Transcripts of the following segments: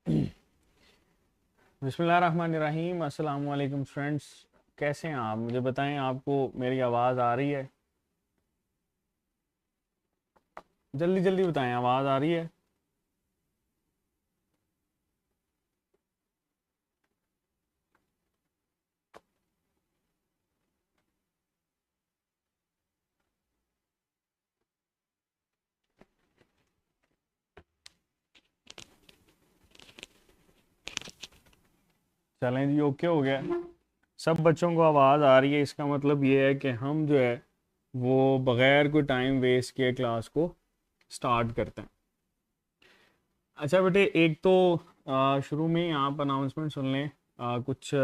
बिस्मिल्लाहिर्रहमानिर्रहीम। अस्सलाम वालेकुम फ्रेंड्स, कैसे हैं आप? मुझे बताएं, आपको मेरी आवाज़ आ रही है? जल्दी जल्दी बताएं, आवाज़ आ रही है? चलें जी, ओके हो गया। सब बच्चों को आवाज़ आ रही है, इसका मतलब ये है कि हम जो है वो बग़ैर कोई टाइम वेस्ट किए क्लास को स्टार्ट करते हैं। अच्छा बेटे, एक तो शुरू में ही आप अनाउंसमेंट सुन लें। कुछ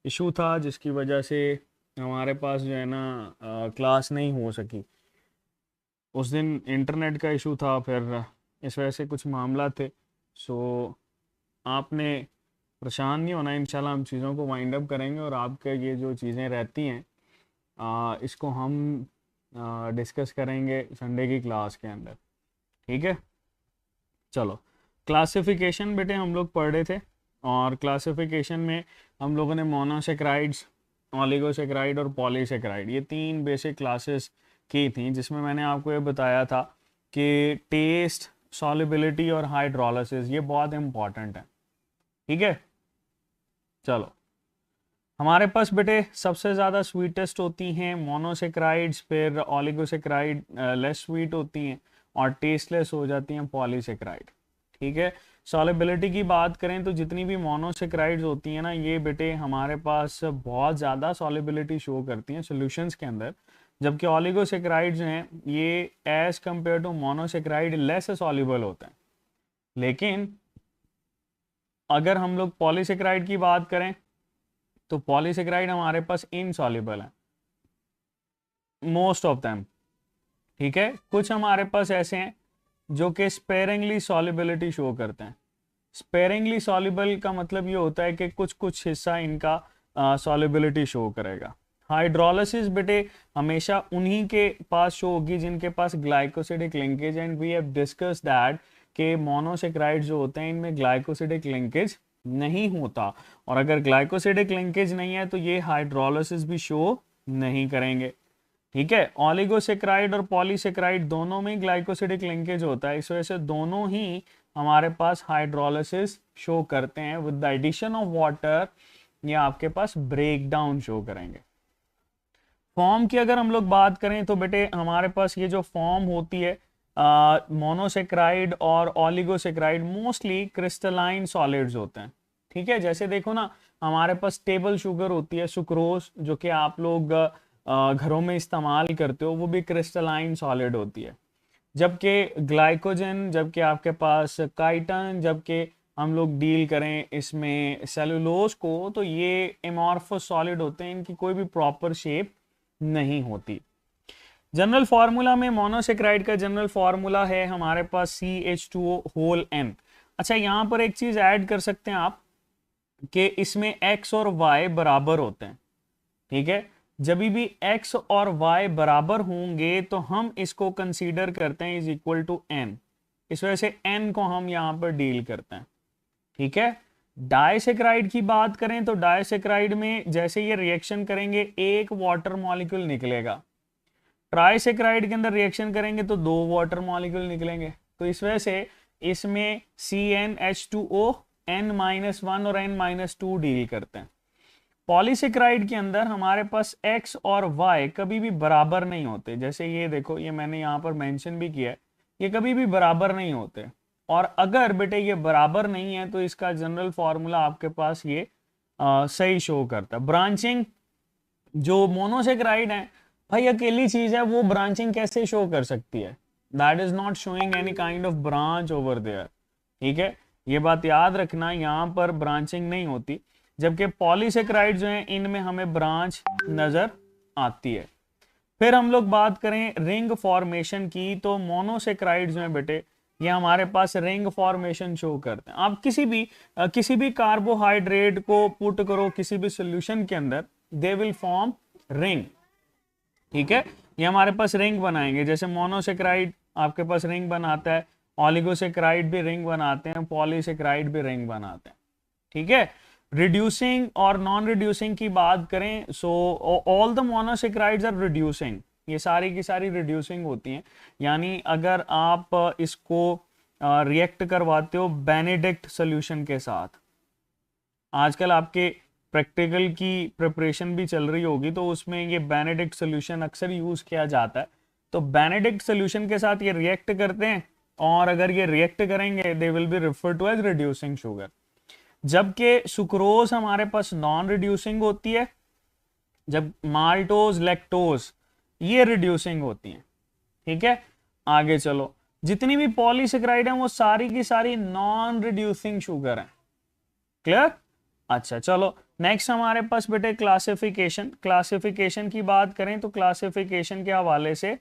इशू था जिसकी वजह से हमारे पास जो है ना क्लास नहीं हो सकी। उस दिन इंटरनेट का इशू था, फिर इस वजह से कुछ मामला थे। सो आपने परेशान नहीं होना, इंशाल्लाह हम चीज़ों को वाइंड अप करेंगे और आपके ये जो चीज़ें रहती हैं इसको हम डिस्कस करेंगे संडे की क्लास के अंदर। ठीक है, चलो। क्लासिफिकेशन बेटे हम लोग पढ़ रहे थे, और क्लासिफिकेशन में हम लोगों ने मोनोसेक्राइड्स, ऑलिगोसेक्राइड और पॉलीसेक्राइड, ये तीन बेसिक क्लासेस की थी, जिसमें मैंने आपको ये बताया था कि टेस्ट, सॉल्युबिलिटी और हाइड्रोलिसिस ये बहुत इंपॉर्टेंट है। ठीक है, चलो। हमारे पास बेटे सबसे ज़्यादा स्वीटेस्ट होती हैं मोनोसेक्राइड्स, फिर ऑलिगोसेक्राइड लेस स्वीट होती हैं, और टेस्टलेस हो जाती हैं पॉलीसेक्राइड। ठीक है, सॉलिबिलिटी की बात करें तो जितनी भी मोनोसेक्राइड्स होती हैं ना, ये बेटे हमारे पास बहुत ज़्यादा सॉलिबिलिटी शो करती हैं सॉल्यूशंस के अंदर, जबकि ऑलिगोसेक्राइड्स हैं ये as compare to monosaccharide less soluble होते हैं। लेकिन अगर हम लोग पॉलीसेक्राइड की बात करें तो पॉलीसेक्राइड हमारे पास इनसॉल्युबल है, मोस्ट ऑफ देम। ठीक है, कुछ हमारे पास ऐसे हैं जो कि स्पेरिंगली सॉल्युबिलिटी शो करते हैं। स्पेरिंगली सॉल्युबल का मतलब ये होता है कि कुछ कुछ हिस्सा इनका सॉल्युबिलिटी शो करेगा। हाइड्रोलिसिस बेटे हमेशा उन्हीं के पास शो होगी जिनके पास glycosidic linkage, and we have discuss that कि मोनोसेक्राइड जो होते हैं इनमें ग्लाइकोसिडिक लिंकेज नहीं होता, और अगर ग्लाइकोसिडिक लिंकेज नहीं है तो ये हाइड्रोलिसिस भी शो नहीं करेंगे। ठीक है, ऑलिगोसेक्राइड और पॉलीसेक्राइड दोनों में ग्लाइकोसिडिक लिंकेज होता है, इस वजह से दोनों ही हमारे पास हाइड्रोलिसिस शो करते हैं। With the addition of water ये आपके पास ब्रेक डाउन शो करेंगे। फॉर्म की अगर हम लोग बात करें तो बेटे हमारे पास ये जो फॉर्म होती है मोनोसेक्राइड और ऑलिगोसेक्राइड मोस्टली क्रिस्टलाइन सॉलिड्स होते हैं। ठीक है, जैसे देखो ना, हमारे पास टेबल शुगर होती है सुक्रोज, जो कि आप लोग घरों में इस्तेमाल करते हो, वो भी क्रिस्टलाइन सॉलिड होती है। जबकि ग्लाइकोजन, जबकि आपके पास काइटन, जबकि हम लोग डील करें इसमें सेलुलोज को, तो ये एमॉर्फस सॉलिड होते हैं, इनकी कोई भी प्रॉपर शेप नहीं होती। जनरल फार्मूला में मोनोसेक्राइड का जनरल फार्मूला है हमारे पास CH2O होल N। अच्छा, यहां पर एक चीज ऐड कर सकते हैं आप कि इसमें X और Y बराबर होते हैं। ठीक है, जब भी X और Y बराबर होंगे तो हम इसको कंसीडर करते हैं इज इक्वल टू N, इस वजह से N को हम यहां पर डील करते हैं। ठीक है, डाइसेक्राइड की बात करें तो डाइसेक्राइड में जैसे ये रिएक्शन करेंगे एक वाटर मॉलिक्यूल निकलेगा, ट्राइसेक्राइड के अंदर रिएक्शन करेंगे तो दो वाटर मॉलिक्यूल निकलेंगे, तो इस वजह से इसमें CnH2O N-1 और N-2 डील करते हैं। पॉलीसेक्राइड के अंदर हमारे पास X और Y कभी भी बराबर नहीं होते, जैसे ये देखो, ये मैंने यहाँ पर मेंशन भी किया है, ये कभी भी बराबर नहीं होते। और अगर बेटे ये बराबर नहीं है तो इसका जनरल फॉर्मूला आपके पास ये सही शो करता है। ब्रांचिंग, जो मोनोसेक्राइड है भाई अकेली चीज है, वो ब्रांचिंग कैसे शो कर सकती है? That is not showing any kind of branch over there. ठीक है, ये बात याद रखना, यहां पर ब्रांचिंग नहीं होती, जबकि पॉलीसेक्राइड जो है इनमें हमें ब्रांच नजर आती है। फिर हम लोग बात करें रिंग फॉर्मेशन की, तो मोनोसेक्राइड जो है बेटे ये हमारे पास रिंग फॉर्मेशन शो करते हैं। आप किसी भी कार्बोहाइड्रेट को पुट करो किसी भी सॉल्यूशन के अंदर, दे विल फॉर्म रिंग। ठीक है, ये हमारे पास रिंग बनाएंगे, जैसे मोनोसेक्राइड आपके पास रिंग बनाता है, ऑलिगोसेक्राइड भी रिंग बनाते हैं, पॉलीसेक्राइड भी रिंग बनाते हैं। ठीक है, रिड्यूसिंग और नॉन रिड्यूसिंग की बात करें, so all the monosaccharides are reducing, ये सारी की सारी रिड्यूसिंग होती हैं। यानी अगर आप इसको रिएक्ट करवाते हो बेनेडिक्ट सोल्यूशन के साथ, आजकल आपके प्रैक्टिकल की प्रिपरेशन भी चल रही होगी तो उसमें ये बेनेडिक्ट सोल्यूशन अक्सर यूज किया जाता है। तो बेनेडिक्ट सोल्यूशन के साथ ये रिएक्ट करते हैं, और अगर ये रिएक्ट करेंगे they will be refer to as reducing sugar. जबकि सुक्रोज हमारे पास नॉन रिड्यूसिंग होती है, जब माल्टोज लैक्टोज ये रिड्यूसिंग होती हैं। ठीक है, आगे चलो, जितनी भी पॉलीसेक्राइड हैं वो सारी की सारी नॉन रिड्यूसिंग शुगर हैं। क्लियर? अच्छा चलो, नेक्स्ट हमारे पास बेटे क्लासिफिकेशन। क्लासिफिकेशन की बात करें तो क्लासिफिकेशन के हवाले से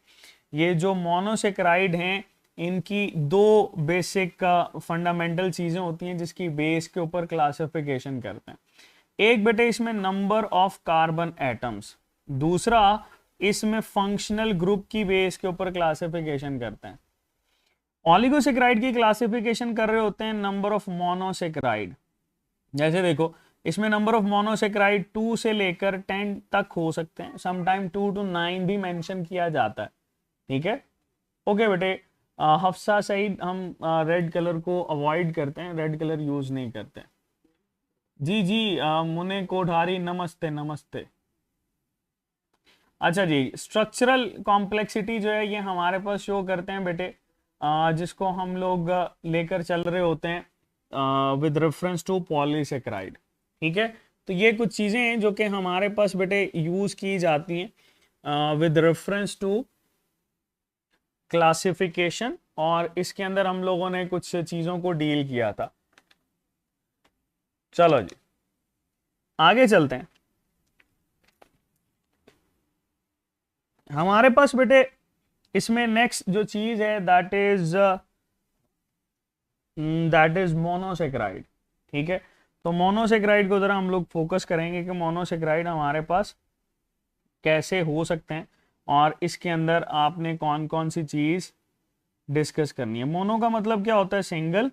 ये जो मोनोसेक्राइड हैं इनकी दो बेसिक फंडामेंटल चीजें होती हैं जिसकी बेस के ऊपर क्लासिफिकेशन करते हैं। एक बेटे इसमें नंबर ऑफ कार्बन एटम्स, दूसरा इसमें फंक्शनल ग्रुप की बेस के ऊपर क्लासिफिकेशन करते हैं। ऑलिगोसेक्राइड की क्लासिफिकेशन कर रहे होते हैं नंबर ऑफ मोनोसेक्राइड। जैसे देखो इसमें नंबर ऑफ मोनोसेक्राइड 2 से लेकर 10 तक हो सकते हैं, समटाइम 2 to 9 भी मेंशन किया जाता है। ठीक है, ओके बेटे, हफ्सा सईद, हम रेड कलर को अवॉइड करते हैं, रेड कलर यूज नहीं करते। जी जी, मुने कोठारी नमस्ते नमस्ते। अच्छा जी, स्ट्रक्चरल कॉम्प्लेक्सिटी जो है ये हमारे पास शो करते हैं बेटे, जिसको हम लोग लेकर चल रहे होते हैं विद रेफरेंस टू पॉलीसेक्राइड। ठीक है, तो ये कुछ चीजें हैं जो कि हमारे पास बेटे यूज की जाती हैं विद रेफरेंस टू क्लासिफिकेशन, और इसके अंदर हम लोगों ने कुछ चीजों को डील किया था। चलो जी आगे चलते हैं। हमारे पास बेटे इसमें नेक्स्ट जो चीज है दैट इज मोनोसेक्राइड। ठीक है, तो मोनोसेक्राइड को जरा हम लोग फोकस करेंगे कि मोनोसेक्राइड हमारे पास कैसे हो सकते हैं और इसके अंदर आपने कौन कौन सी चीज डिस्कस करनी है। मोनो का मतलब क्या होता है? सिंगल,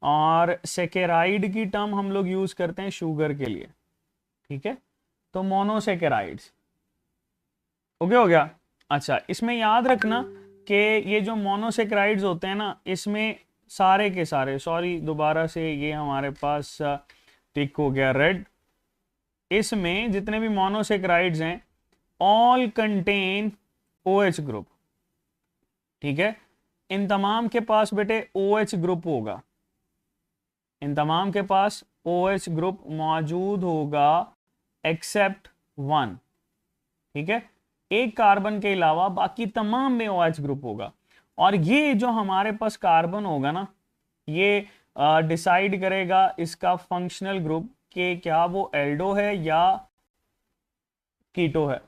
और सेकेराइड की टर्म हम लोग यूज करते हैं शुगर के लिए। ठीक है, तो मोनोसेकेराइड्स ओके हो गया। अच्छा, इसमें याद रखना कि ये जो मोनोसेक्राइड्स होते हैं ना, इसमें सारे के सारे, सॉरी दोबारा से ये हमारे पास टिक हो गया रेड, इसमें जितने भी मोनोसेक्राइड्स हैं ऑल कंटेन OH ग्रुप। ठीक है, इन तमाम के पास बेटे OH ग्रुप होगा, इन तमाम के पास OH ग्रुप मौजूद होगा एक्सेप्ट 1। ठीक है, एक कार्बन के अलावा बाकी तमाम में OH ग्रुप होगा, और ये जो हमारे पास कार्बन होगा ना, ये डिसाइड करेगा इसका फंक्शनल ग्रुप कि क्या वो एल्डो है या कीटो है।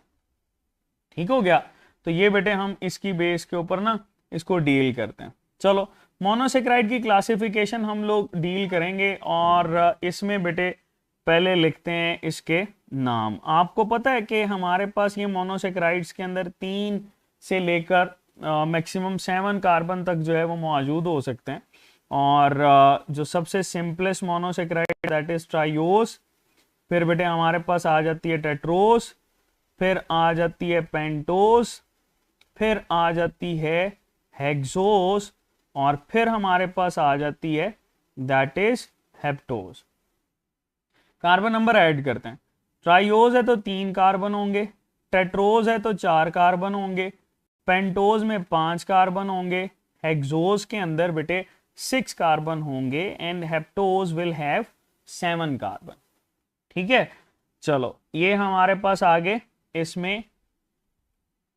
ठीक हो गया, तो ये बेटे हम इसकी बेस के ऊपर ना इसको डील करते हैं। चलो, मोनोसेक्राइड की क्लासिफिकेशन हम लोग डील करेंगे, और इसमें बेटे पहले लिखते हैं इसके नाम। आपको पता है कि हमारे पास ये मोनोसेक्राइड्स के अंदर 3 से लेकर मैक्सिमम 7 कार्बन तक जो है वो मौजूद हो सकते हैं, और जो सबसे सिंपलेस्ट मोनोसेक्राइड दैट इज ट्राइओस, फिर बेटे हमारे पास आ जाती है टेट्रोस, फिर आ जाती है पेंटोस, फिर आ जाती है हेक्सोस, और फिर हमारे पास आ जाती है that is heptose. Carbon number add करते हैं। ट्राइओस है तो 3 कार्बन होंगे, टेट्रोस है तो 4 कार्बन होंगे, पेंटोस में 5 कार्बन होंगे, हेक्सोस के अंदर बेटे 6 कार्बन होंगे, एंड हेप्टोस विल हैव 7 कार्बन। ठीक है, चलो ये हमारे पास आगे इसमें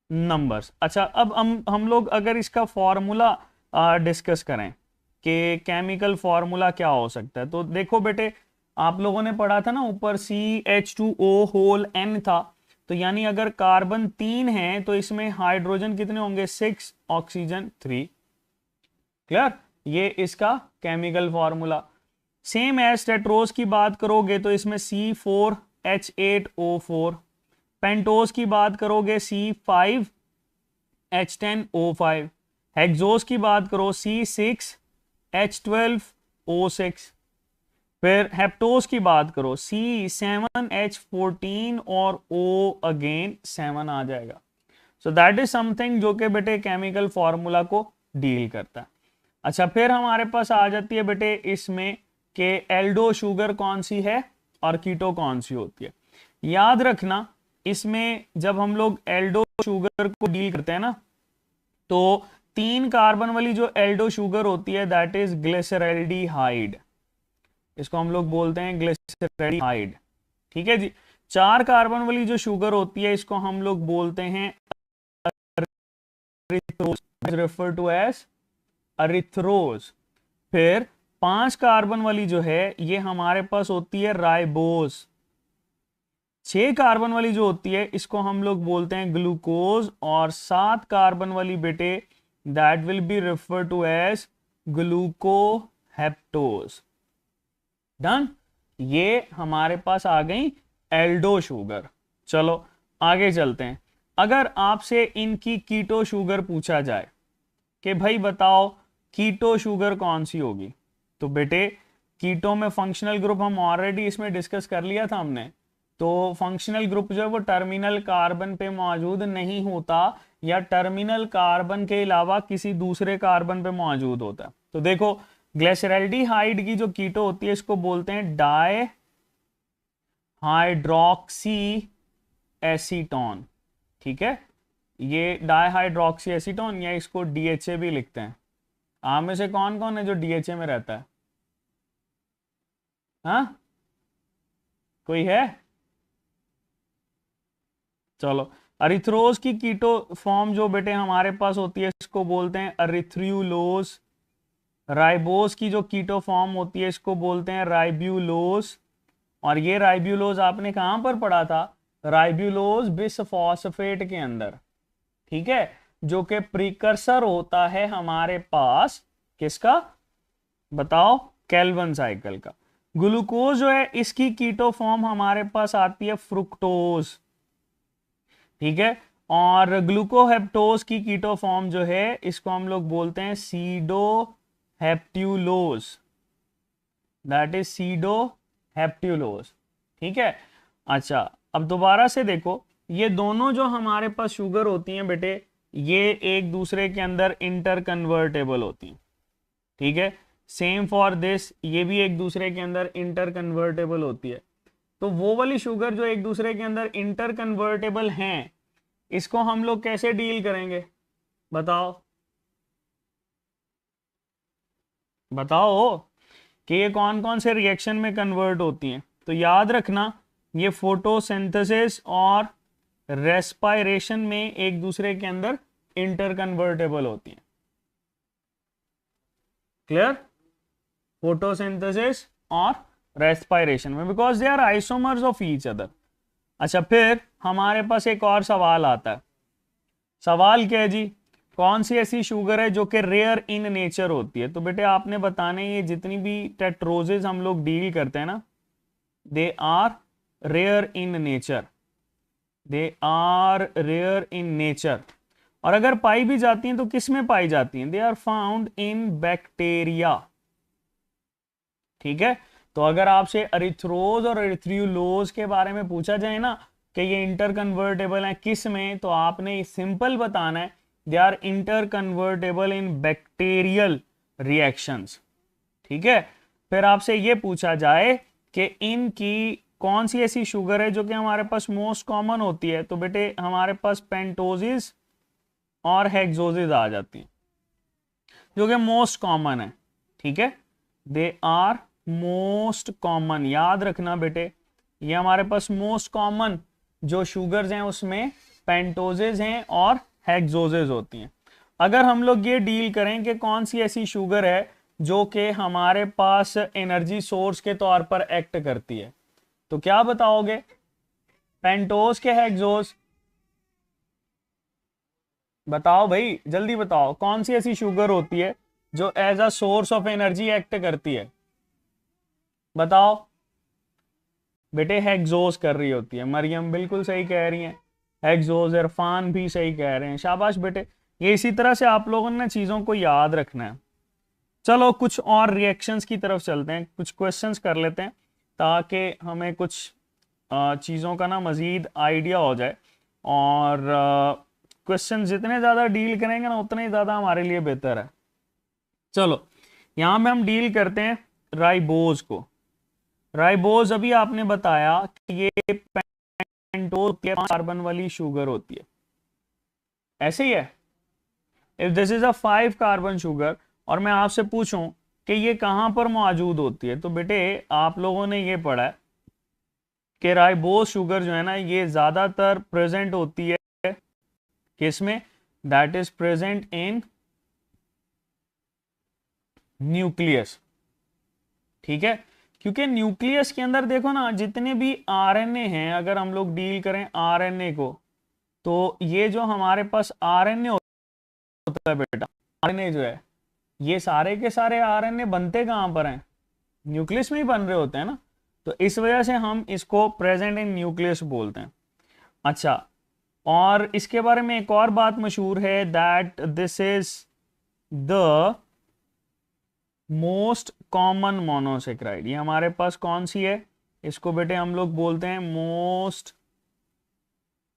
नंबर्स। अच्छा, अब हम लोग अगर इसका फॉर्मूला डिस्कस करें कि केमिकल फॉर्मूला क्या हो सकता है, तो देखो बेटे आप लोगों ने पढ़ा था ना ऊपर CH2O होल N था, तो यानी अगर कार्बन 3 है तो इसमें हाइड्रोजन कितने होंगे? 6, ऑक्सीजन 3। क्लियर? ये इसका chemical formula. Same as tetrose की बात करोगे तो इसमें C4H8O4, पेंटोस की बात करोगे C5H10O5, हेक्सोस की बात करो C6H12O6। फिर हेप्टोस की बात करो C7H14 और O अगेन 7 आ जाएगा। सो दैट इज समथिंग जो कि बेटे केमिकल फॉर्मूला को डील करता है। अच्छा, फिर हमारे पास आ जाती है बेटे इसमें कि एल्डो शुगर कौन सी है और कीटो कौन सी होती है। याद रखना, इसमें जब हम लोग एल्डो शुगर को डील करते हैं ना, तो 3 कार्बन वाली जो एल्डो शुगर होती है दैट इज ग्लिसरैल्डिहाइड, इसको हम लोग बोलते हैं ग्लिसरैल्डिहाइड। ठीक है जी। 4 कार्बन वाली जो शुगर होती है इसको हम लोग बोलते हैं रेफर टू एज अरिथ्रोज। फिर 5 कार्बन वाली जो है ये हमारे पास होती है राइबोज। 6 कार्बन वाली जो होती है इसको हम लोग बोलते हैं ग्लूकोज। और 7 कार्बन वाली बेटे that will be refer to as glucoheptose. Done. ये हमारे पास आ गई एल्डो शुगर। चलो आगे चलते हैं। अगर आपसे इनकी कीटो शुगर पूछा जाए कि भाई बताओ कीटो शुगर कौन सी होगी, तो बेटे कीटो में फंक्शनल ग्रुप हम ऑलरेडी इसमें डिस्कस कर लिया था हमने। तो फंक्शनल ग्रुप जो है वो टर्मिनल कार्बन पे मौजूद नहीं होता या टर्मिनल कार्बन के अलावा किसी दूसरे कार्बन पे मौजूद होता है। तो देखो ग्लिसरैल्डिहाइड की जो कीटो होती है इसको बोलते हैं डाई हाइड्रोक्सी एसीटोन। ठीक है, ये डाईहाइड्रोक्सी एसीटोन या इसको डीएचए भी लिखते हैं। आप में से कौन कौन है जो डीएचए में रहता है? हाँ, कोई है? चलो, अरिथ्रोज की कीटो फॉर्म जो बेटे हमारे पास होती है इसको बोलते हैं अरिथ्रियोलोज। राइबोस की जो कीटो फॉर्म होती है इसको बोलते हैं राइब्यूलोज। और ये राइब्यूलोज आपने कहां पर पढ़ा था? राइब्यूलोज बिसफॉस्फेट के अंदर। ठीक है, जो कि प्रीकर्सर होता है हमारे पास किसका बताओ? केल्विन साइकिल का। ग्लूकोज जो है इसकी कीटो फॉर्म हमारे पास आती है फ्रुक्टोज। ठीक है, और ग्लूकोहेप्टोज की कीटो फॉर्म जो है इसको हम लोग बोलते हैं pseudo heptulose. That is pseudo heptulose. ठीक है। अच्छा, अब दोबारा से देखो, ये दोनों जो हमारे पास शुगर होती हैं बेटे ये एक दूसरे के अंदर इंटर कन्वर्टेबल होती हैं। ठीक है, सेम फॉर दिस, ये भी एक दूसरे के अंदर इंटर कन्वर्टेबल होती है। तो वो वाली शुगर जो एक दूसरे के अंदर इंटर कन्वर्टेबल हैं इसको हम लोग कैसे डील करेंगे बताओ? बताओ कि ये कौन कौन से रिएक्शन में कन्वर्ट होती हैं। तो याद रखना, ये फोटोसिंथेसिस और रेस्पायरेशन में एक दूसरे के अंदर इंटर कन्वर्टेबल होती हैं। क्लियर? फोटोसिंथेसिस और रेस्पायरेशन में, because they are isomers of each other. अच्छा, फिर हमारे पास एक और सवाल आता है। सवाल क्या है जी? कौन सी ऐसी शुगर है जो कि रेयर इन नेचर होती है? तो बेटे आपने बताने, ये जितनी भी टेट्रोजेज हम लोग डील करते हैं ना, they are rare in nature. They are rare in nature. और अगर पाई भी जाती हैं तो किस में पाई जाती हैं? They are found in bacteria. ठीक है, तो अगर आपसे अरिथ्रोज और अरिथ्रियोलोज के बारे में पूछा जाए ना कि ये इंटर कन्वर्टेबल है किस में, तो आपने सिंपल बताना है they are interconvertible in bacterial reactions. ठीक है, फिर आपसे ये पूछा जाए कि इनकी कौन सी ऐसी शुगर है जो कि हमारे पास मोस्ट कॉमन होती है, तो बेटे हमारे पास पेंटोजिस और हेक्सोजिस आ जाती हैं जो कि मोस्ट कॉमन है। ठीक है, दे आर मोस्ट कॉमन। याद रखना बेटे, ये हमारे पास मोस्ट कॉमन जो शुगर्स हैं उसमें पेंटोजेज हैं और हेक्सोजेज होती हैं। अगर हम लोग ये डील करें कि कौन सी ऐसी शुगर है जो कि हमारे पास एनर्जी सोर्स के तौर पर एक्ट करती है, तो क्या बताओगे? पेंटोज के हेक्सोज? बताओ भाई, जल्दी बताओ, कौन सी ऐसी शुगर होती है जो as a source of energy act करती है? बताओ बेटे। हेक्सोज कर रही होती है। मरियम बिल्कुल सही कह रही हैं, हेक्सोज। इरफान भी सही कह रहे हैं, शाबाश बेटे। ये इसी तरह से आप लोगों ने चीज़ों को याद रखना है। चलो कुछ और रिएक्शंस की तरफ चलते हैं, कुछ क्वेश्चंस कर लेते हैं ताकि हमें कुछ चीज़ों का ना मज़ीद आइडिया हो जाए, और क्वेश्चन जितने ज़्यादा डील करेंगे ना उतने ही ज़्यादा हमारे लिए बेहतर है। चलो यहाँ पे हम डील करते हैं राइबोज को। राइबोज अभी आपने बताया कि ये पेंटोज कार्बन वाली शुगर होती है, ऐसे ही है। If this is a 5 carbon sugar और मैं आपसे पूछूं कि ये कहां पर मौजूद होती है, तो बेटे आप लोगों ने ये पढ़ा है कि राइबोज शुगर जो है ना ये ज्यादातर प्रेजेंट होती है किसमें, that is present in nucleus. ठीक है, क्योंकि न्यूक्लियस के अंदर देखो ना जितने भी आरएनए हैं, अगर हम लोग डील करें आरएनए को, तो ये जो हमारे पास आरएनए होता है बेटा, आरएनए जो है ये सारे के सारे आरएनए बनते कहां पर हैं, न्यूक्लियस में ही बन रहे होते हैं ना, तो इस वजह से हम इसको प्रेजेंट इन न्यूक्लियस बोलते हैं। अच्छा, और इसके बारे में एक और बात मशहूर है, that this is the most common monosaccharide. ये हमारे पास कौन सी है, इसको बेटे हम लोग बोलते हैं मोस्ट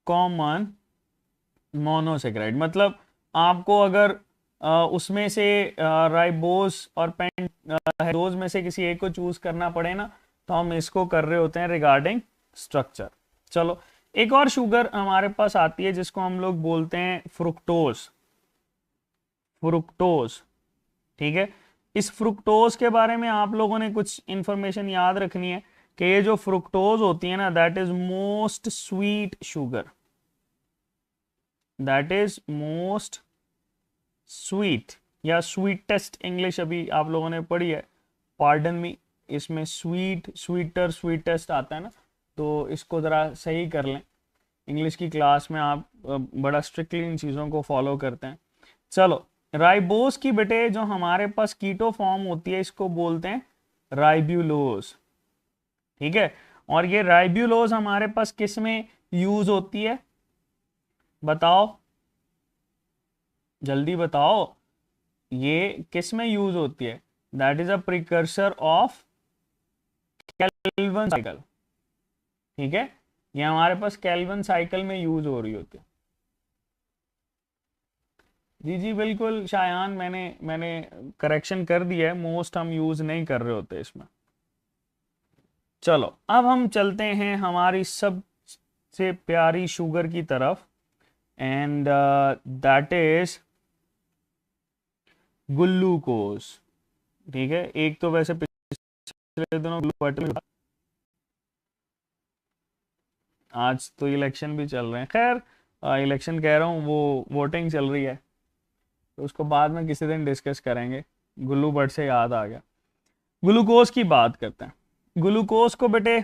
कॉमन मोनोसेक्राइड। मतलब आपको अगर उसमें से राइबोस और पेंटोज में से किसी एक को चूज करना पड़े ना, तो हम इसको कर रहे होते हैं रिगार्डिंग स्ट्रक्चर। चलो एक और शुगर हमारे पास आती है जिसको हम लोग बोलते हैं फ्रुक्टोज। फ्रुक्टोज, ठीक है। इस फ्रुक्टोज के बारे में आप लोगों ने कुछ इंफॉर्मेशन याद रखनी है कि ये जो फ्रुक्टोज होती है ना, that is most sweet sugar, that is most sweet या स्वीटेस्ट, इंग्लिश अभी आप लोगों ने पढ़ी है, पार्डन मी, इसमें स्वीट, स्वीटर, स्वीटेस्ट आता है ना, तो इसको ज़रा सही कर लें। इंग्लिश की क्लास में आप बड़ा स्ट्रिक्टली इन चीज़ों को फॉलो करते हैं। चलो राइबोस की बेटे जो हमारे पास कीटो फॉर्म होती है इसको बोलते हैं राइब्यूलोज, ठीक है। और ये राइब्यूलोज हमारे पास किस में यूज होती है, बताओ जल्दी बताओ, ये किस में यूज होती है, that is a precursor of Calvin cycle, ठीक है। ये हमारे पास कैल्विन साइकिल में यूज हो रही होती है। जी जी बिल्कुल शायान, मैंने करेक्शन कर दिया है, मोस्ट हम यूज नहीं कर रहे होते इसमें। चलो अब हम चलते हैं हमारी सबसे प्यारी शुगर की तरफ, एंड दैट इज ग्लूकोज, ठीक है। एक तो वैसे पिछले दिनों ग्लूकोज, आज तो इलेक्शन भी चल रहे हैं, खैर इलेक्शन कह रहा हूँ, वो वोटिंग चल रही है, तो उसको बाद में किसी दिन डिस्कस करेंगे। गुल्लू बट से याद आ गया, ग्लूकोज की बात करते हैं। ग्लूकोज को बेटे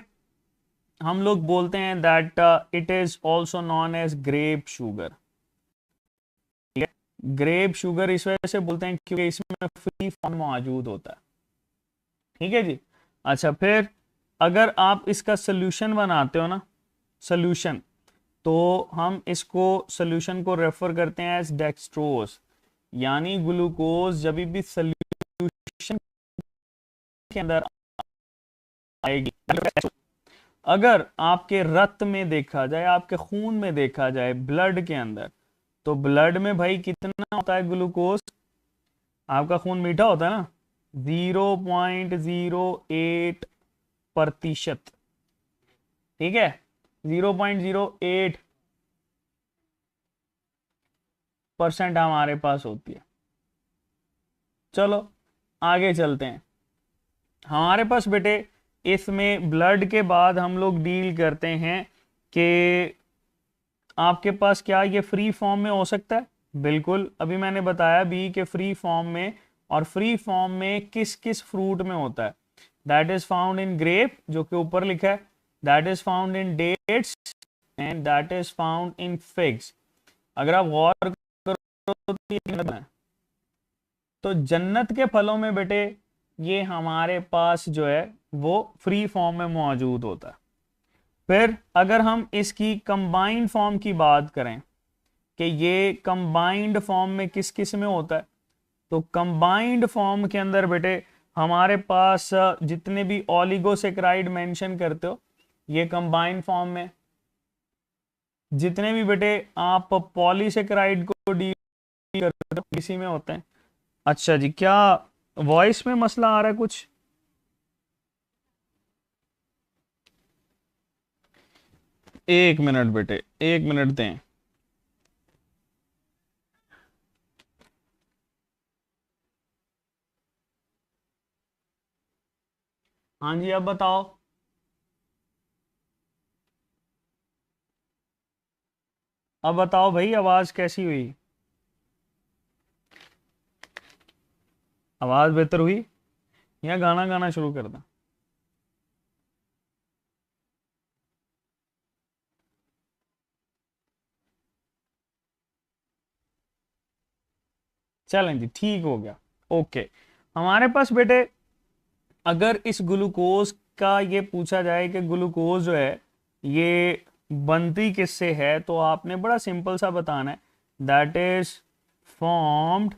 हम लोग बोलते हैं that it is also known as grape sugar, ठीक है। ग्रेप शुगर इस वजह से बोलते हैं क्योंकि इसमें फ्री फॉर्म मौजूद होता है, ठीक है जी। अच्छा, फिर अगर आप इसका सोल्यूशन बनाते हो ना, सोल्यूशन, तो हम इसको सोल्यूशन को रेफर करते हैं एज डेक्सट्रोज, यानी ग्लूकोज जब भी सोल्यूशन के अंदर आएगी, अगर आपके रक्त में देखा जाए, आपके खून में देखा जाए, ब्लड के अंदर, तो ब्लड में भाई कितना होता है ग्लूकोज, आपका खून मीठा होता है ना, 0.08%, ठीक है, 0.08% हमारे पास होती है। चलो आगे चलते हैं, हमारे पास बेटे इसमें ब्लड के बाद हम लोग डील करते हैं कि आपके पास क्या ये फ्री फॉर्म में हो सकता है, बिल्कुल। अभी मैंने बताया भी कि फ्री फॉर्म में, और फ्री फॉर्म में किस किस फ्रूट में होता है, that is found in grape, जो कि ऊपर लिखा है, that is found in dates, and that is found in figs. अगर आप गौर करो तो जन्नत के फलों में बेटे ये हमारे पास जो है वो फ्री फॉर्म में मौजूद होता है। फिर अगर हम इसकी कंबाइंड फॉर्म की बात करें कि ये कंबाइंड फॉर्म में किस किस में होता है। तो कंबाइंड फॉर्म के अंदर बेटे हमारे पास जितने भी ओलिगोसेक्राइड मेंशन करते हो ये कंबाइंड फॉर्म में, जितने भी बेटे आप पॉलीसेक्राइड को डील करते हो इसी में होते हैं। अच्छा जी, क्या वॉइस में मसला आ रहा है कुछ? एक मिनट बेटे, एक मिनट दें। हाँ जी, अब बताओ। अब बताओ भाई, आवाज कैसी हुई? आवाज बेहतर हुई या गाना गाना शुरू कर दें? चलें जी, ठीक हो गया। ओके, हमारे पास बेटे अगर इस ग्लूकोज का ये पूछा जाए कि ग्लूकोज जो है ये बनती किससे है, तो आपने बड़ा सिंपल सा बताना है, that is formed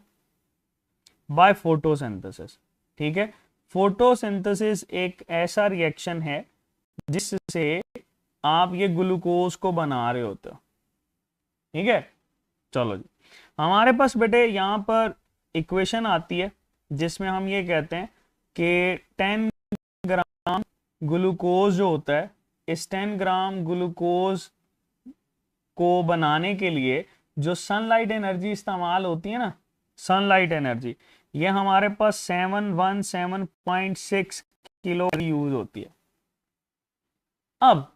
by photosynthesis. ठीक है, फोटोसिंथेसिस एक ऐसा रिएक्शन है जिससे आप ये ग्लूकोज को बना रहे होते हो। ठीक है, चलो जी, हमारे पास बेटे यहां पर इक्वेशन आती है जिसमें हम ये कहते हैं कि 10 ग्राम ग्लूकोज जो होता है, इस 10 ग्राम ग्लूकोज को बनाने के लिए जो सनलाइट एनर्जी इस्तेमाल होती है ना, सनलाइट एनर्जी, ये हमारे पास 717.6 किलो यूज होती है। अब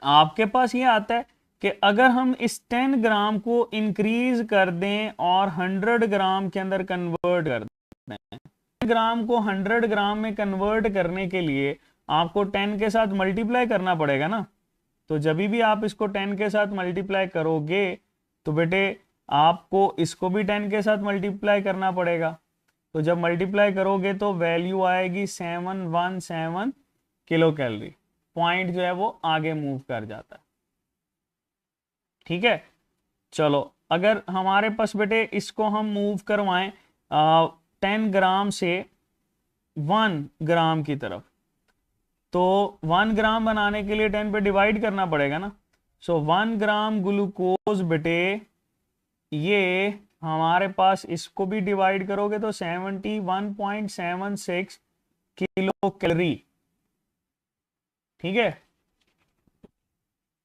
आपके पास ये आता है कि अगर हम इस 10 ग्राम को इंक्रीज कर दें और 100 ग्राम के अंदर कन्वर्ट कर दें, 10 ग्राम को 100 ग्राम में कन्वर्ट करने के लिए आपको 10 के साथ मल्टीप्लाई करना पड़ेगा ना। तो जब भी आप इसको 10 के साथ मल्टीप्लाई करोगे तो बेटे आपको इसको भी 10 के साथ मल्टीप्लाई करना पड़ेगा। तो जब मल्टीप्लाई करोगे तो वैल्यू आएगी 717 किलो कैलोरी। पॉइंट जो है वो आगे मूव कर जाता है। ठीक है, चलो अगर हमारे पास बेटे इसको हम मूव करवाएं 10 ग्राम से 1 ग्राम की तरफ, तो 1 ग्राम बनाने के लिए 10 पे डिवाइड करना पड़ेगा ना। सो 1 ग्राम ग्लूकोज बेटे ये हमारे पास इसको भी डिवाइड करोगे तो 71.76 किलो कैलोरी। ठीक है,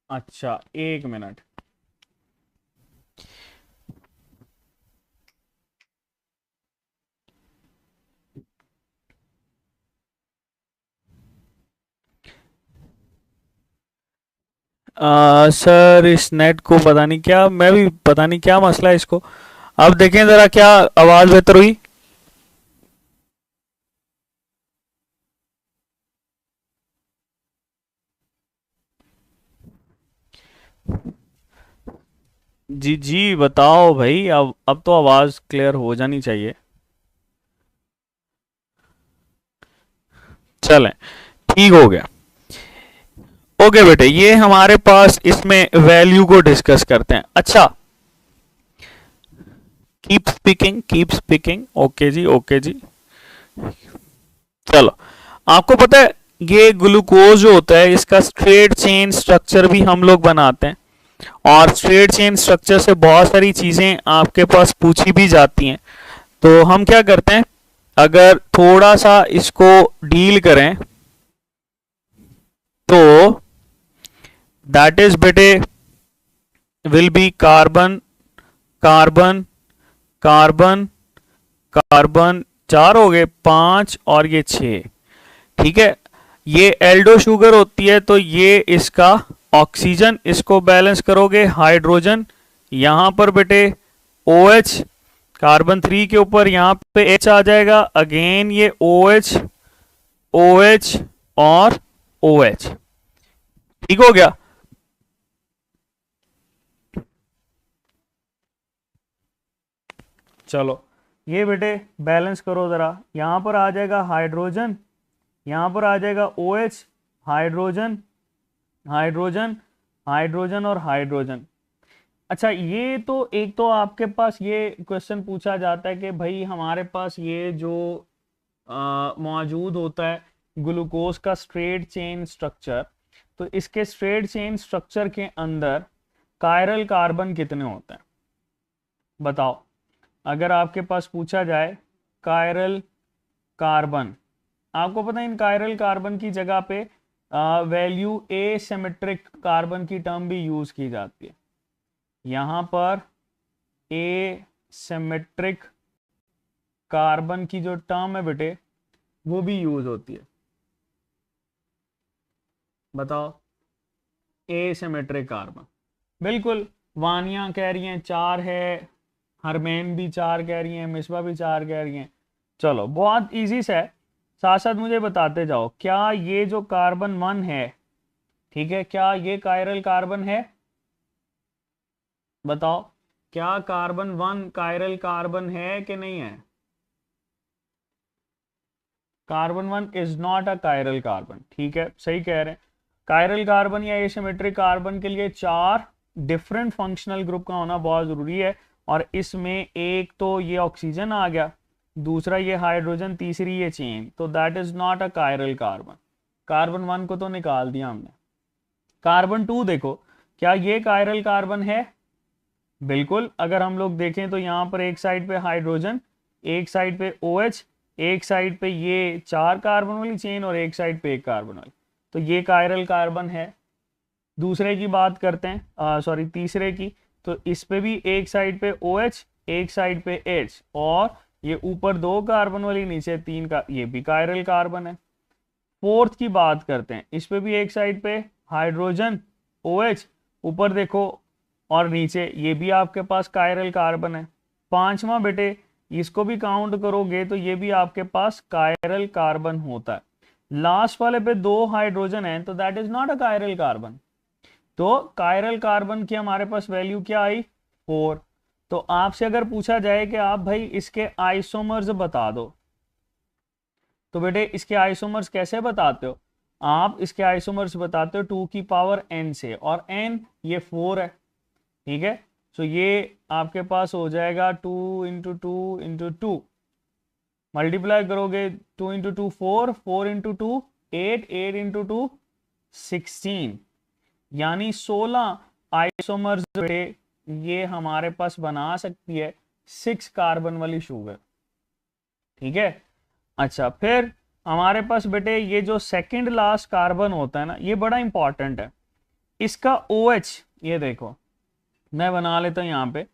अच्छा एक मिनट। सर इस नेट को पता नहीं क्या, मैं भी पता नहीं क्या मसला है इसको। अब देखें जरा, क्या आवाज बेहतर हुई? जी जी बताओ भाई, अब तो आवाज क्लियर हो जानी चाहिए। चलें, ठीक हो गया। ओके बेटे, ये हमारे पास इसमें वैल्यू को डिस्कस करते हैं। अच्छा, keep speaking, keep speaking. Okay जी, ओके जी। चलो, आपको पता है ये ग्लूकोज जो होता है इसका स्ट्रेट चेन स्ट्रक्चर भी हम लोग बनाते हैं, और स्ट्रेट चेन स्ट्रक्चर से बहुत सारी चीजें आपके पास पूछी भी जाती हैं। तो हम क्या करते हैं, अगर थोड़ा सा इसको डील करें तो दैट इज बेटे will be carbon carbon carbon carbon, 4 हो गए, 5 और ये 6। ठीक है, ये एल्डो शुगर होती है तो ये इसका ऑक्सीजन, इसको बैलेंस करोगे हाइड्रोजन, यहां पर बेटे OH, कार्बन 3 के ऊपर यहां पे H आ जाएगा, अगेन ये OH OH और OH। ठीक हो गया। चलो ये बेटे बैलेंस करो जरा, यहां पर आ जाएगा हाइड्रोजन, यहां पर आ जाएगा OH, हाइड्रोजन हाइड्रोजन हाइड्रोजन और हाइड्रोजन। अच्छा, ये तो एक तो आपके पास ये क्वेश्चन पूछा जाता है कि भाई हमारे पास ये जो मौजूद होता है ग्लूकोज का स्ट्रेट चेन स्ट्रक्चर, तो इसके स्ट्रेट चेन स्ट्रक्चर के अंदर कायरल कार्बन कितने होते हैं बताओ। अगर आपके पास पूछा जाए कायरल कार्बन, आपको पता है इन कायरल कार्बन की जगह पे वैल्यू एसिमेट्रिक कार्बन की टर्म भी यूज की जाती है। यहां पर एसिमेट्रिक कार्बन की जो टर्म है बेटे वो भी यूज होती है। बताओ, एसिमेट्रिक कार्बन, बिल्कुल। वानिया कह रही हैं 4 है, हरमैन भी 4 कह रही हैं, मिसबा भी 4 कह रही हैं। चलो बहुत इजी सा है, साथ साथ मुझे बताते जाओ, क्या ये जो कार्बन 1 है, ठीक है, क्या ये कायरल कार्बन है? बताओ, क्या कार्बन 1 कायरल कार्बन है कि नहीं है? Carbon 1 is not a chiral carbon, ठीक है, सही कह रहे हैं। कायरल कार्बन या एसिमेट्रिक कार्बन के लिए 4 डिफरेंट फंक्शनल ग्रुप का होना बहुत जरूरी है, और इसमें एक तो ये ऑक्सीजन आ गया, दूसरा ये हाइड्रोजन, तीसरी ये चेन, तो that is not a chiral carbon. Carbon 1 को तो निकाल दिया हमने। कार्बन 2 देखो, क्या ये कायरल कार्बन है? बिल्कुल। अगर हम लोग देखें तो यहाँ पर एक साइड पे हाइड्रोजन, एक साइड पे OH, एक साइड पे ये 4 कार्बन वाली चेन और एक साइड पे 1 कार्बन वाली, तो ये कायरल कार्बन है। दूसरे की बात करते हैं, सॉरी तीसरे की, तो इस पे भी एक साइड पे OH, एक साइड पे H, और ये ऊपर 2 कार्बन वाली, नीचे 3 का, ये भी कायरल कार्बन है। फोर्थ की बात करते हैं, इस पे भी एक साइड पे हाइड्रोजन, OH, ऊपर देखो, और नीचे ये भी आपके पास कायरल कार्बन है। पांचवा बेटे, इसको भी काउंट करोगे तो ये भी आपके पास कायरल कार्बन होता है। लास्ट वाले पे 2 हाइड्रोजन है, तो that is not a chiral carbon. तो कायरल कार्बन की हमारे पास वैल्यू क्या आई? 4। तो आपसे अगर पूछा जाए कि आप भाई इसके आइसोमर्स बता दो, तो बेटे इसके आइसोमर्स कैसे बताते हो? आप इसके आइसोमर्स बताते हो 2 की पावर n से, और n ये 4 है, ठीक है। तो ये आपके पास हो जाएगा 2 इंटू 2 इंटू 2, मल्टीप्लाई करोगे 2 इंटू 2 4, 4 इंटू 2 8, 8 इंटू 2 16, यानी 16 आइसोमर्स ये हमारे पास बना सकती है 6 कार्बन वाली शुगर, ठीक है। अच्छा, फिर हमारे पास बेटे ये जो सेकंड लास्ट कार्बन होता है ना, ये बड़ा इंपॉर्टेंट है। इसका OH, ये देखो मैं बना लेता हूं यहाँ पे,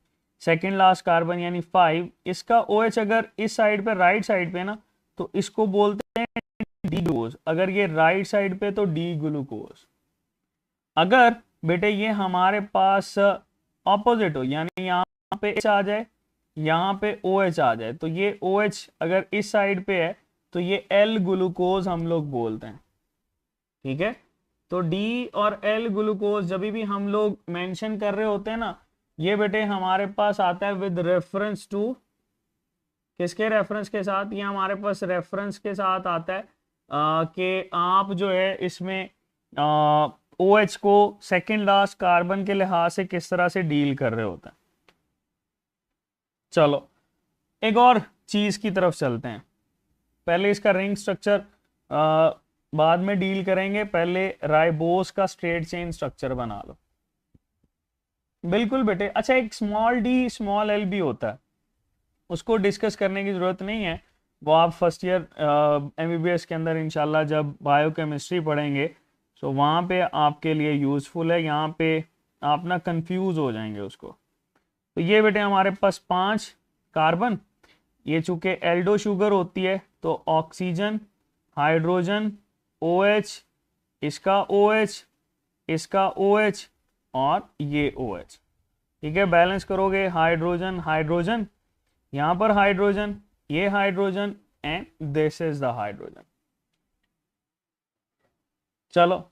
सेकंड लास्ट कार्बन यानी 5, इसका OH अगर इस साइड पे, राइट साइड पे ना, तो इसको बोलते हैं डी ग्लूकोज। अगर ये राइट साइड पे तो डी ग्लूकोज। अगर बेटे ये हमारे पास ऑपोजिट हो, यानी यहाँ पे H आ जाए, यहाँ पे OH आ जाए, तो ये OH अगर इस साइड पे है तो ये L ग्लूकोज हम लोग बोलते हैं, ठीक है। तो D और L ग्लूकोज जब भी हम लोग मेंशन कर रहे होते हैं ना, ये बेटे हमारे पास आता है विद रेफरेंस टू, किसके रेफरेंस के साथ? ये हमारे पास रेफरेंस के साथ आता है कि आप जो है इसमें OH को सेकंड लास्ट कार्बन के लिहाज से किस तरह से डील कर रहे होते हैं। चलो एक और चीज की तरफ चलते हैं। पहले इसका रिंग स्ट्रक्चर बाद में डील करेंगे, पहले राइबोस का स्ट्रेट चेन स्ट्रक्चर बना लो। बिल्कुल बेटे। अच्छा, एक स्मॉल डी स्मॉल एल भी होता है, उसको डिस्कस करने की जरूरत नहीं है, वो आप फर्स्ट ईयर MBBS के अंदर इंशाल्लाह जब बायोकेमिस्ट्री पढ़ेंगे तो वहाँ पे आपके लिए यूज़फुल है। यहाँ पे आप ना कंफ्यूज हो जाएंगे उसको। तो ये बेटे हमारे पास 5 कार्बन, ये चूंकि एल्डो शुगर होती है तो ऑक्सीजन, हाइड्रोजन, OH, इसका OH, इसका OH और ये OH, ठीक है। बैलेंस करोगे हाइड्रोजन हाइड्रोजन, यहां पर हाइड्रोजन, ये hydrogen, and this is the hydrogen. चलो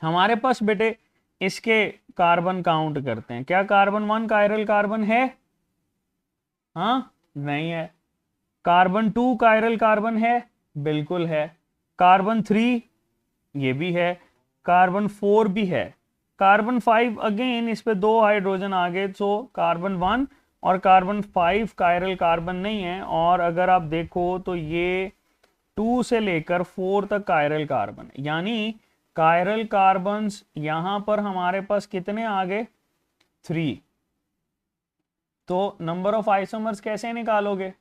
हमारे पास बेटे इसके कार्बन काउंट करते हैं। क्या कार्बन 1 कायरल कार्बन है? हाँ, नहीं है। कार्बन 2 कायरल कार्बन है? बिल्कुल है। कार्बन 3 ये भी है, कार्बन 4 भी है, कार्बन 5 अगेन इस पे 2 हाइड्रोजन आ गए, सो कार्बन 1 और कार्बन 5 कायरल कार्बन नहीं है। और अगर आप देखो तो ये 2 से लेकर 4 तक कायरल कार्बन है, यानी कायरल कार्बन्स यहां पर हमारे पास कितने आ गए 3। तो नंबर ऑफ आइसोमर्स कैसे निकालोगे,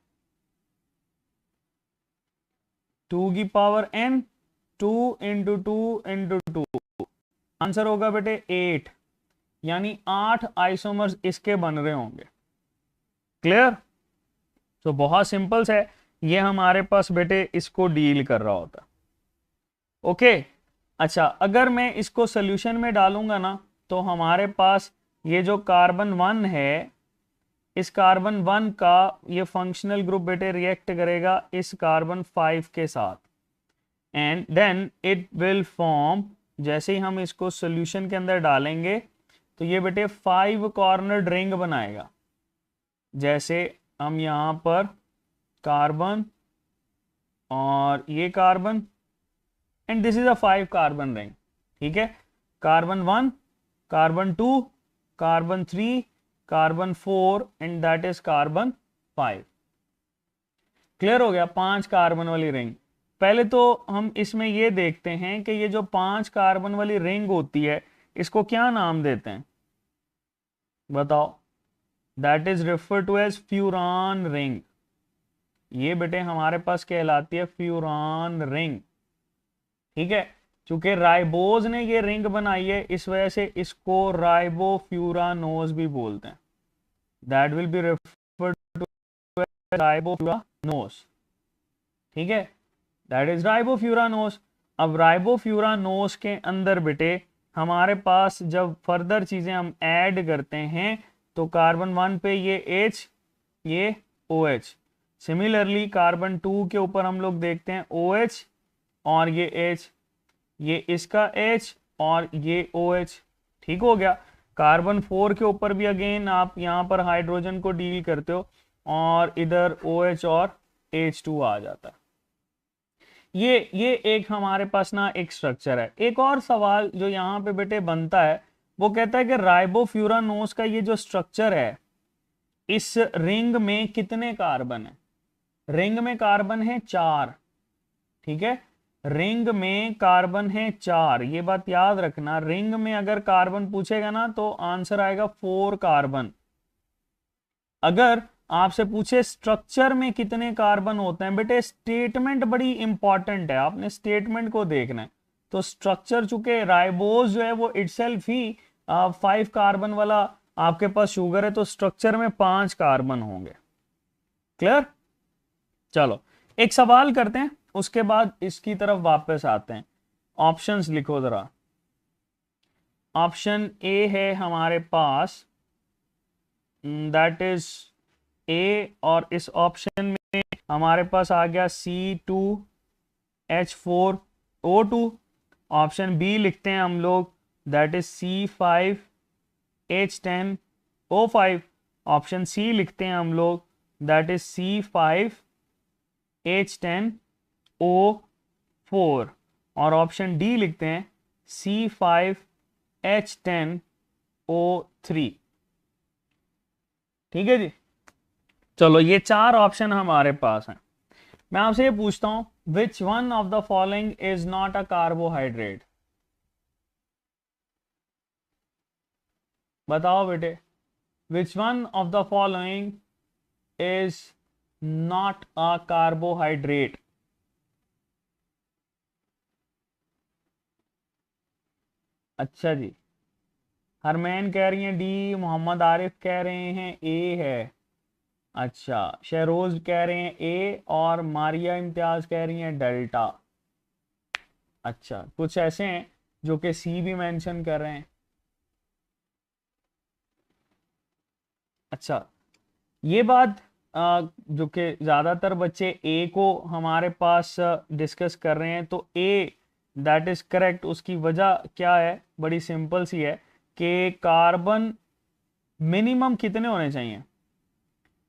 2 की power n, 2 into 2 into 2, answer होगा बेटे 8, यानी 8 आइसोमर्स इसके बन रहे होंगे। क्लियर? तो बहुत सिंपल है, ये हमारे पास बेटे इसको डील कर रहा होता। ओके अच्छा, अगर मैं इसको सोल्यूशन में डालूंगा ना तो हमारे पास ये जो कार्बन 1 है, इस कार्बन 1 का ये फंक्शनल ग्रुप बेटे रिएक्ट करेगा इस कार्बन 5 के साथ, and then it will form, जैसे ही हम इसको सॉल्यूशन के अंदर डालेंगे तो ये बेटे 5 कॉर्नर्ड रिंग बनाएगा। जैसे हम यहाँ पर कार्बन और ये carbon, and this is a 5 carbon ring. ठीक है, carbon 1, carbon 2, carbon 3, carbon 4 and that is carbon 5। Clear हो गया, 5 कार्बन वाली रिंग। पहले तो हम इसमें ये देखते हैं कि ये जो 5 कार्बन वाली रिंग होती है इसको क्या नाम देते हैं, बताओ। That is refer to as furan ring. ये बेटे हमारे पास कहलाती है फ्यूरान रिंग। ठीक है, चूंकि राइबोज ने ये रिंग बनाई है इस वजह से इसको राइबोफ्यूरानोज भी बोलते हैं। That will be referred to ribofuranose. ठीक है, दैट इज राइबोफ्यूरानोज। अब राइबोफ्यूरानोज के अंदर बेटे हमारे पास जब फर्दर चीजें हम ऐड करते हैं तो कार्बन 1 पे ये H, ये OH। सिमिलरली कार्बन 2 के ऊपर हम लोग देखते हैं OH और ये H, ये इसका H और ये OH। ठीक हो गया। कार्बन 4 के ऊपर भी अगेन आप यहाँ पर हाइड्रोजन को डील करते हो और इधर OH और H2 आ जाता है। ये एक हमारे पास ना एक स्ट्रक्चर है। एक और सवाल जो यहाँ पे बेटे बनता है वो कहता है कि राइबोफ्यूरानोज का ये जो स्ट्रक्चर है इस रिंग में कितने कार्बन है। रिंग में कार्बन है 4। ठीक है, रिंग में कार्बन है 4, ये बात याद रखना। रिंग में अगर कार्बन पूछेगा ना तो आंसर आएगा 4 कार्बन। अगर आपसे पूछे स्ट्रक्चर में कितने कार्बन होते हैं, बेटे स्टेटमेंट बड़ी इंपॉर्टेंट है, आपने स्टेटमेंट को देखना है। तो स्ट्रक्चर, चूंकि राइबोज जो है वो इटसेल्फ ही 5 कार्बन वाला आपके पास शुगर है, तो स्ट्रक्चर में 5 कार्बन होंगे। क्लियर? चलो एक सवाल करते हैं, उसके बाद इसकी तरफ वापस आते हैं। ऑप्शंस लिखो जरा। ऑप्शन ए है हमारे पास, दैट इज ए, और इस ऑप्शन में हमारे पास आ गया C2H4O2। ऑप्शन बी लिखते हैं हम लोग, that is C5H10O5। Option C लिखते हैं हम लोग, दैट इज C5H10O4। और ऑप्शन डी लिखते हैं C5H10O3। ठीक है जी, चलो ये 4 ऑप्शन हमारे पास हैं। मैं आपसे ये पूछता हूं, which one of the following is not a carbohydrate. बताओ बेटे, which one of the following is not a carbohydrate. अच्छा जी, हरमैन कह रही हैं डी, मोहम्मद आरिफ कह रहे हैं ए है। अच्छा, शहरोज कह रहे हैं ए, और मारिया इम्तियाज कह रही हैं डेल्टा। अच्छा, कुछ ऐसे हैं जो कि सी भी मेंशन कर रहे हैं। अच्छा, ये बात जो कि ज़्यादातर बच्चे ए को हमारे पास डिस्कस कर रहे हैं, तो ए दैट इज करेक्ट। उसकी वजह क्या है, बड़ी सिंपल सी है कि कार्बन मिनिमम कितने होने चाहिए।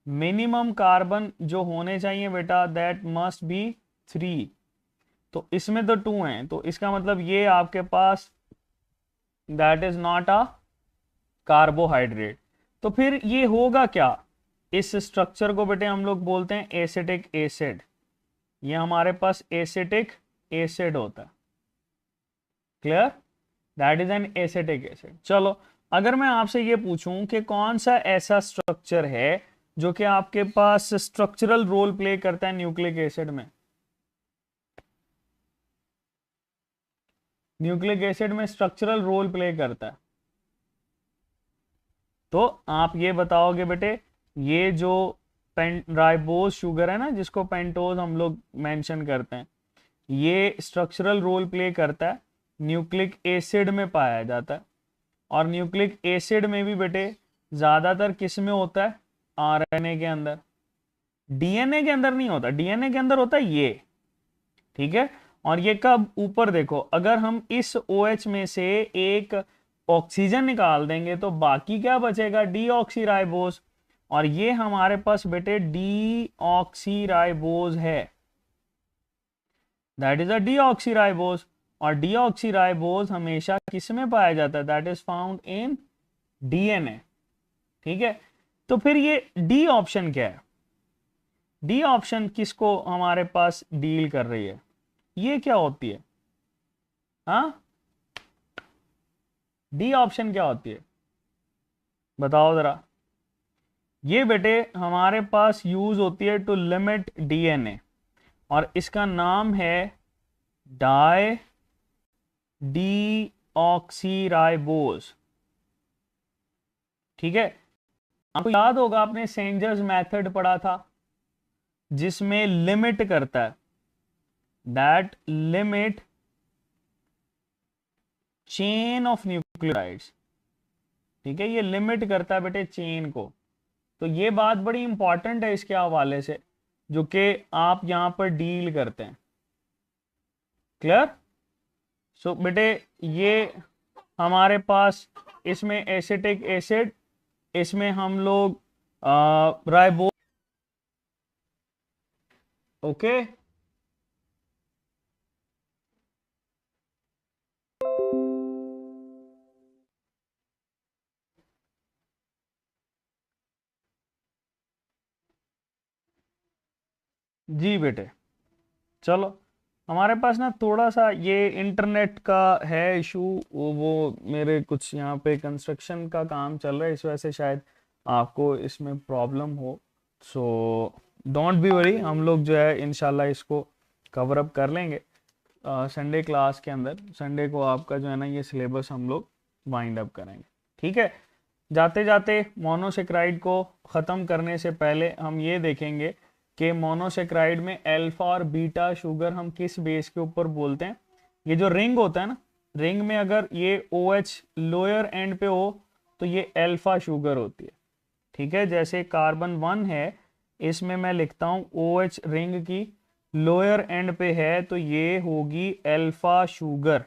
मिनिमम कार्बन जो होने चाहिए बेटा, दैट मस्ट बी 3। तो इसमें तो 2 हैं, तो इसका मतलब ये आपके पास that is not a carbohydrate. तो फिर ये होगा क्या, इस स्ट्रक्चर को बेटे हम लोग बोलते हैं एसिटिक एसिड। ये हमारे पास एसिटिक एसिड होता है। Clear, that is an acetic acid. चलो अगर मैं आपसे ये पूछूं कि कौन सा ऐसा स्ट्रक्चर है जो कि आपके पास स्ट्रक्चरल रोल प्ले करता है न्यूक्लिक एसिड में, न्यूक्लिक एसिड में स्ट्रक्चरल रोल प्ले करता है, तो आप ये बताओगे बेटे, ये जो राइबोज शुगर है ना, जिसको पेंटोज हम लोग मेंशन करते हैं, ये स्ट्रक्चरल रोल प्ले करता है, न्यूक्लिक एसिड में पाया जाता है। और न्यूक्लिक एसिड में भी बेटे ज्यादातर किस में होता है, आरएनए के अंदर, डीएनए के अंदर नहीं होता, डीएनए के अंदर होता है ये, ठीक है। और ये कब, ऊपर देखो, अगर हम इस OH में से एक ऑक्सीजन निकाल देंगे तो बाकी क्या बचेगा, डीऑक्सीराइबोज। और ये हमारे पास बेटे डीऑक्सीराइबोज है, दैट इज अ डीऑक्सीराइबोज। और डीऑक्सीराइबोज हमेशा किस में पाया जाता है, that is found in DNA, ठीक है। तो फिर ये डी ऑप्शन क्या है, डी ऑप्शन किसको हमारे पास डील कर रही है, ये क्या होती है, हाँ, डी ऑप्शन क्या होती है, बताओ जरा। ये बेटे हमारे पास यूज होती है टू लिमिट डीएनए, और इसका नाम है डाई डीऑक्सीराइबोज, ठीक है। आपको याद होगा आपने सेंजर्स मेथड पढ़ा था, जिसमें लिमिट करता है, that limit chain of nucleotides, ठीक है, ये लिमिट करता है बेटे चेन को। तो ये बात बड़ी इंपॉर्टेंट है इसके हवाले से, जो कि आप यहां पर डील करते हैं। क्लियर, सो बेटे ये हमारे पास इसमें एसिटिक एसिड, इसमें हम लोग राइबो, ओके। जी बेटे, चलो हमारे पास ना थोड़ा सा ये इंटरनेट का है इशू, वो मेरे कुछ यहाँ पे कंस्ट्रक्शन का काम चल रहा है, इस वजह से शायद आपको इसमें प्रॉब्लम हो। सो डोंट बी वरी, हम लोग जो है इंशाल्लाह इसको कवर अप कर लेंगे संडे क्लास के अंदर। संडे को आपका जो है ना ये सिलेबस हम लोग वाइंड अप करेंगे, ठीक है। जाते जाते मोनोसेक्राइड को ख़त्म करने से पहले हम ये देखेंगे कि मोनोसेक्राइड में अल्फा और बीटा शुगर हम किस बेस के ऊपर बोलते हैं। ये जो रिंग होता है ना, रिंग में अगर ये OH लोअर एंड पे हो तो ये अल्फा शुगर होती है, ठीक है। जैसे कार्बन 1 है, इसमें मैं लिखता हूँ OH रिंग की लोअर एंड पे है तो ये होगी अल्फा शुगर,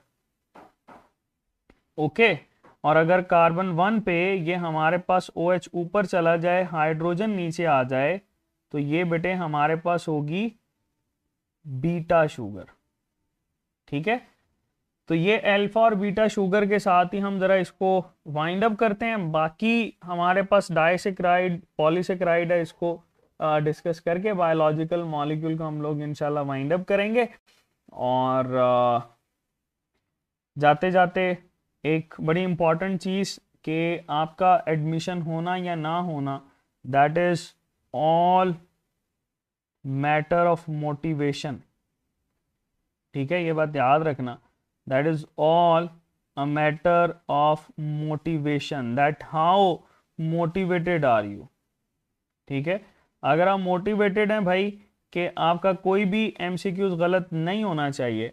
ओके। और अगर कार्बन 1 पे ये हमारे पास OH ऊपर चला जाए, हाइड्रोजन नीचे आ जाए, तो ये बेटे हमारे पास होगी बीटा शुगर, ठीक है। तो ये अल्फा और बीटा शुगर के साथ ही हम जरा इसको वाइंड अप करते हैं। बाकी हमारे पास डाइसेक्राइड, पॉलीसेक्राइड है, इसको डिस्कस करके बायोलॉजिकल मॉलिक्यूल को हम लोग इंशाल्लाह वाइंड अप करेंगे। और जाते जाते एक बड़ी इंपॉर्टेंट चीज़ कि आपका एडमिशन होना या ना होना, that is all matter of motivation, ठीक है, ये बात याद रखना। That is all a matter of motivation, that how motivated are you, ठीक है। अगर आप मोटिवेटेड हैं भाई कि आपका कोई भी MCQs गलत नहीं होना चाहिए,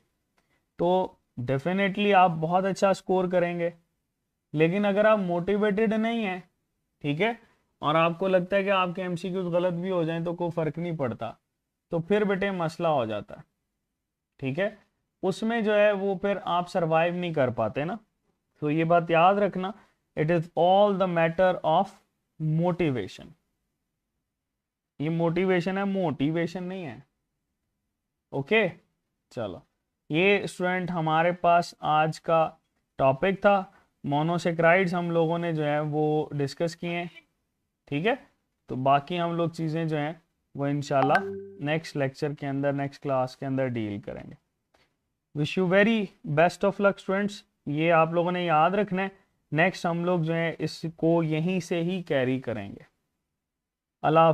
तो डेफिनेटली आप बहुत अच्छा स्कोर करेंगे। लेकिन अगर आप मोटिवेटेड नहीं हैं, ठीक है, और आपको लगता है कि आपके MCQs गलत भी हो जाएं तो कोई फर्क नहीं पड़ता, तो फिर बेटे मसला हो जाता है, ठीक है। उसमें जो है वो फिर आप सरवाइव नहीं कर पाते ना। तो ये बात याद रखना, it is all the matter of motivation. ये मोटिवेशन है, मोटिवेशन नहीं है, ओके। चलो, ये स्टूडेंट हमारे पास आज का टॉपिक था। मोनोसेक्राइड्स हम लोगों ने जो है वो डिस्कस किए हैं, ठीक है। तो बाकी हम लोग चीज़ें जो हैं वो इंशाल्लाह नेक्स्ट लेक्चर के अंदर, नेक्स्ट क्लास के अंदर डील करेंगे। Wish you very best of luck students, ये आप लोगों ने याद रखना है। नेक्स्ट हम लोग जो है इसको यहीं से ही कैरी करेंगे। अल्लाह